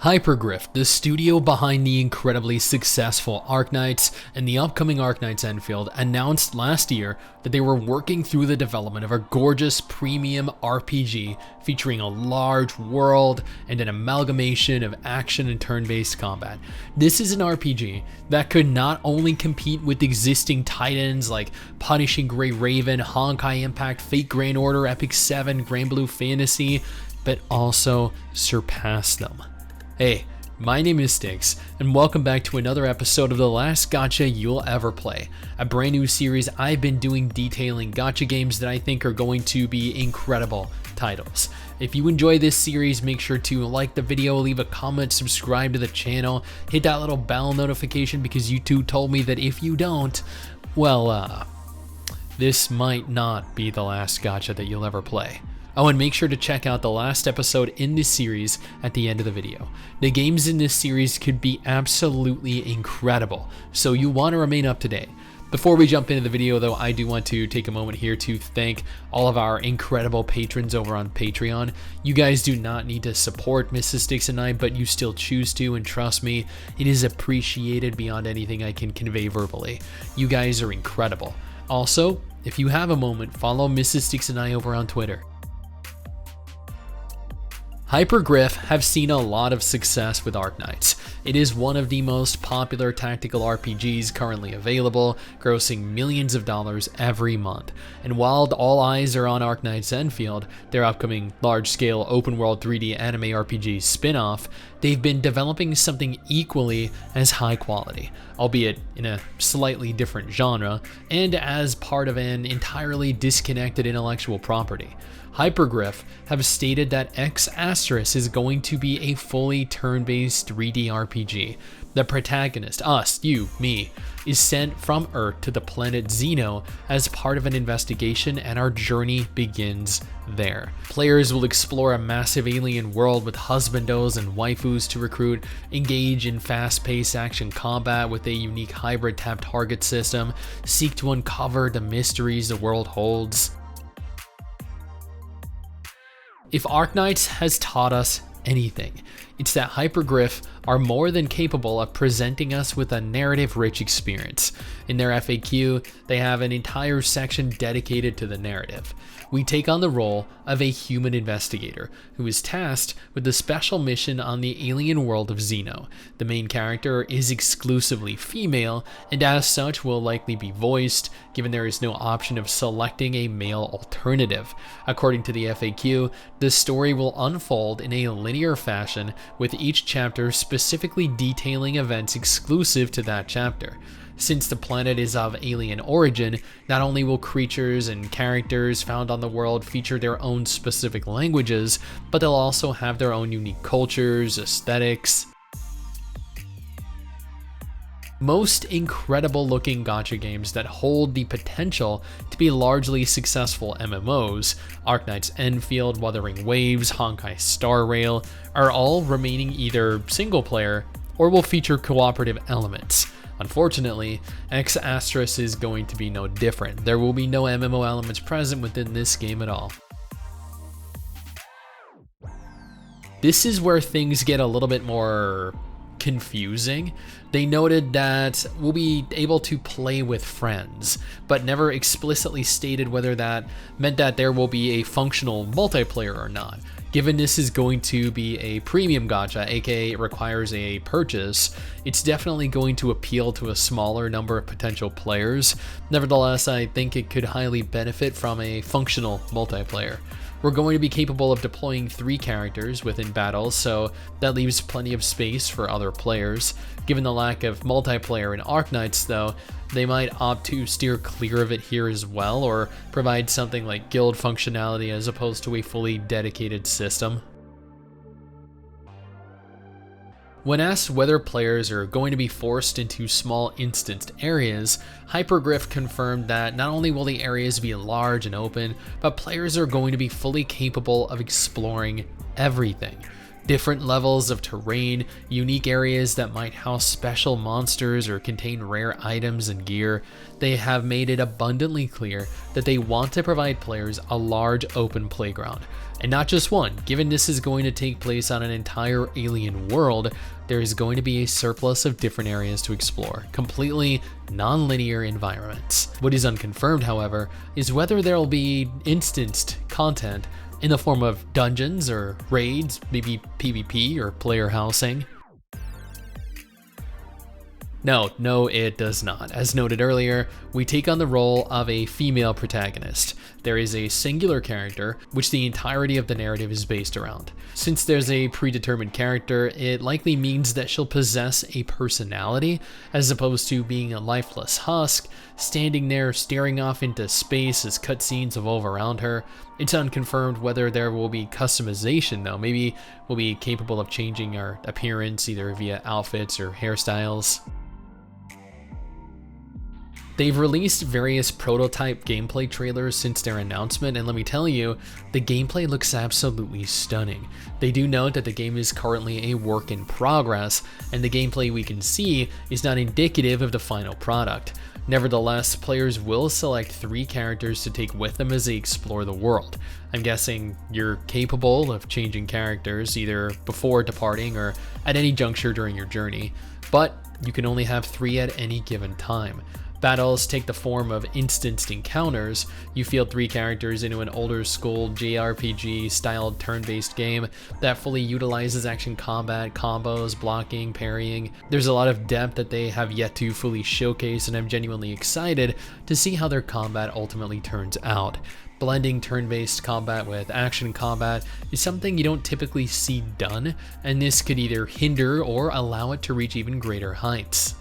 Hypergriff, the studio behind the incredibly successful Arknights and the upcoming Arknights Enfield, announced last year that they were working through the development of a gorgeous premium RPG featuring a large world and an amalgamation of action and turn-based combat. This is an RPG that could not only compete with existing titans like Punishing Grey Raven, Honkai Impact, Fate Grand Order, Epic 7, Grand Blue Fantasy, but also surpass them. Hey, my name is Stix, and welcome back to another episode of the last gacha you'll ever play, a brand new series I've been doing detailing gacha games that I think are going to be incredible titles. If you enjoy this series, make sure to like the video, leave a comment, subscribe to the channel, hit that little bell notification because YouTube told me that if you don't, well, this might not be the last gacha that you'll ever play. Oh, and make sure to check out the last episode in this series at the end of the video. The games in this series could be absolutely incredible, so you want to remain up to date. Before we jump into the video though, I do want to take a moment here to thank all of our incredible patrons over on Patreon. You guys do not need to support Mrs. Stix and I, but you still choose to, and trust me, it is appreciated beyond anything I can convey verbally. You guys are incredible. Also, if you have a moment, follow Mrs. Stix and I over on Twitter. Hypergriff have seen a lot of success with Arknights. It is one of the most popular tactical RPGs currently available, grossing millions of dollars every month. And while all eyes are on Arknights Enfield, their upcoming large-scale open-world 3D anime RPG spin-off, they've been developing something equally as high quality, albeit in a slightly different genre, and as part of an entirely disconnected intellectual property. Hypergriff have stated that Ex Astris is going to be a fully turn-based 3D RPG. The protagonist, us, you, me, is sent from Earth to the planet Xeno as part of an investigation, and our journey begins there. Players will explore a massive alien world with husbandos and waifus to recruit, engage in fast-paced action combat with a unique hybrid tap target system, seek to uncover the mysteries the world holds. If Arknights has taught us anything, it's that Hypergriff are more than capable of presenting us with a narrative-rich experience. In their FAQ, they have an entire section dedicated to the narrative. We take on the role of a human investigator who is tasked with the special mission on the alien world of Xeno. The main character is exclusively female, and as such will likely be voiced, given there is no option of selecting a male alternative. According to the FAQ, the story will unfold in a linear fashion, with each chapter specifically detailing events exclusive to that chapter. Since the planet is of alien origin, not only will creatures and characters found on the world feature their own specific languages, but they'll also have their own unique cultures, aesthetics. Most incredible looking gacha games that hold the potential to be largely successful MMOs, Arknights Enfield, Wuthering Waves, Honkai Star Rail, are all remaining either single player or will feature cooperative elements. Unfortunately, Ex Astris is going to be no different. There will be no MMO elements present within this game at all. This is where things get a little bit more confusing. They noted that we'll be able to play with friends, but never explicitly stated whether that meant that there will be a functional multiplayer or not. Given this is going to be a premium gacha, aka it requires a purchase, it's definitely going to appeal to a smaller number of potential players. Nevertheless, I think it could highly benefit from a functional multiplayer. We're going to be capable of deploying 3 characters within battles, so that leaves plenty of space for other players. Given the lack of multiplayer in Arknights though, they might opt to steer clear of it here as well, or provide something like guild functionality as opposed to a fully dedicated system. When asked whether players are going to be forced into small instanced areas, Hypergriff confirmed that not only will the areas be large and open, but players are going to be fully capable of exploring everything. Different levels of terrain, unique areas that might house special monsters or contain rare items and gear. They have made it abundantly clear that they want to provide players a large open playground. And not just one. Given this is going to take place on an entire alien world, there is going to be a surplus of different areas to explore, completely non-linear environments. What is unconfirmed, however, is whether there will be instanced content in the form of dungeons or raids, maybe PvP or player housing. No, it does not. As noted earlier, we take on the role of a female protagonist. There is a singular character, which the entirety of the narrative is based around. Since there's a predetermined character, it likely means that she'll possess a personality, as opposed to being a lifeless husk, standing there staring off into space as cutscenes evolve around her. It's unconfirmed whether there will be customization though. Maybe we'll be capable of changing our appearance either via outfits or hairstyles. They've released various prototype gameplay trailers since their announcement, and let me tell you, the gameplay looks absolutely stunning. They do note that the game is currently a work in progress, and the gameplay we can see is not indicative of the final product. Nevertheless, players will select 3 characters to take with them as they explore the world. I'm guessing you're capable of changing characters either before departing or at any juncture during your journey, but you can only have 3 at any given time. Battles take the form of instanced encounters. You field 3 characters into an older school JRPG styled turn-based game that fully utilizes action combat, combos, blocking, parrying. There's a lot of depth that they have yet to fully showcase, and I'm genuinely excited to see how their combat ultimately turns out. Blending turn-based combat with action combat is something you don't typically see done, and this could either hinder or allow it to reach even greater heights.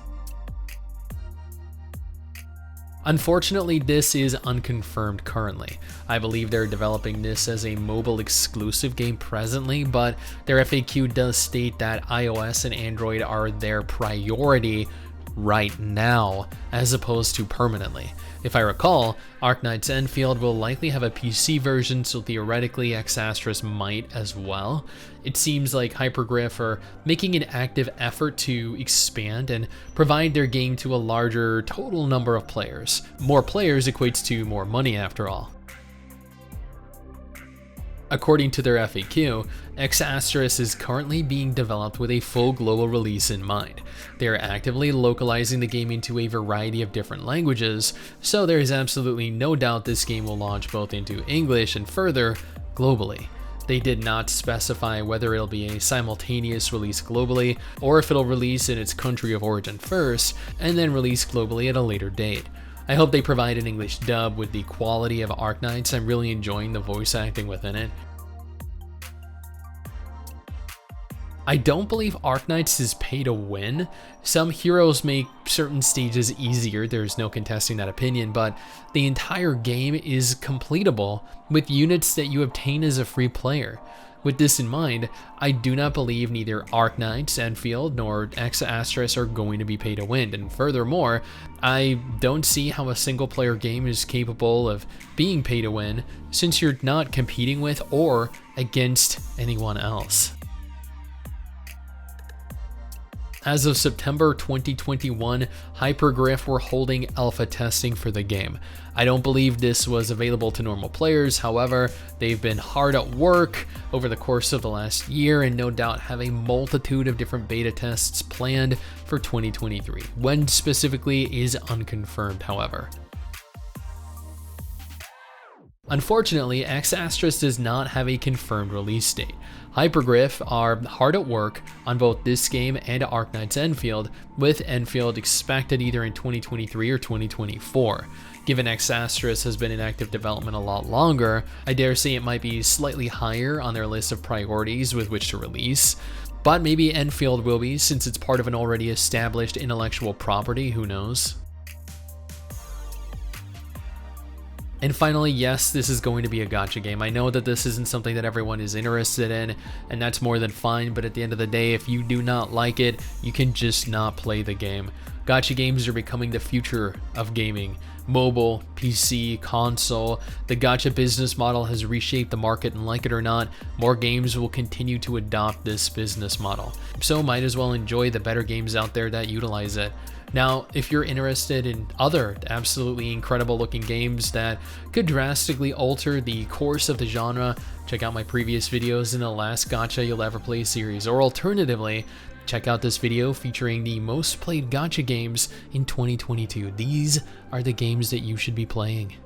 Unfortunately, this is unconfirmed currently. I believe they're developing this as a mobile exclusive game presently, but their FAQ does state that iOS and Android are their priority right now, as opposed to permanently. If I recall, Arknight's Enfield will likely have a PC version, so theoretically Ex Astris might as well. It seems like Hypergriff are making an active effort to expand and provide their game to a larger total number of players. More players equates to more money after all. According to their FAQ, Ex Astris is currently being developed with a full global release in mind. They are actively localizing the game into a variety of different languages, so there is absolutely no doubt this game will launch both into English and further, globally. They did not specify whether it'll be a simultaneous release globally, or if it'll release in its country of origin first, and then release globally at a later date. I hope they provide an English dub with the quality of Arknights. I'm really enjoying the voice acting within it. I don't believe Arknights is pay to win. Some heroes make certain stages easier, there's no contesting that opinion, but the entire game is completable with units that you obtain as a free player. With this in mind, I do not believe neither Arknights, Enfield, nor Ex Astris are going to be pay to win, and furthermore, I don't see how a single player game is capable of being pay to win since you're not competing with or against anyone else. As of September 2021, Hypergriff were holding alpha testing for the game. I don't believe this was available to normal players, however, they've been hard at work over the course of the last year and no doubt have a multitude of different beta tests planned for 2023. When specifically is unconfirmed, however. Unfortunately, Ex Astris does not have a confirmed release date. Hypergriff are hard at work on both this game and Arknight's Enfield, with Enfield expected either in 2023 or 2024. Given Ex Astris has been in active development a lot longer, I dare say it might be slightly higher on their list of priorities with which to release. But maybe Enfield will be, since it's part of an already established intellectual property, who knows? And finally, yes, this is going to be a gacha game. I know that this isn't something that everyone is interested in, and that's more than fine, but at the end of the day, if you do not like it, you can just not play the game. Gacha games are becoming the future of gaming. Mobile, PC, console, the gacha business model has reshaped the market, and like it or not, more games will continue to adopt this business model. So might as well enjoy the better games out there that utilize it. Now, if you're interested in other absolutely incredible looking games that could drastically alter the course of the genre, check out my previous videos in the last gacha you'll ever play series, or alternatively, check out this video featuring the most played gacha games in 2022. These are the games that you should be playing.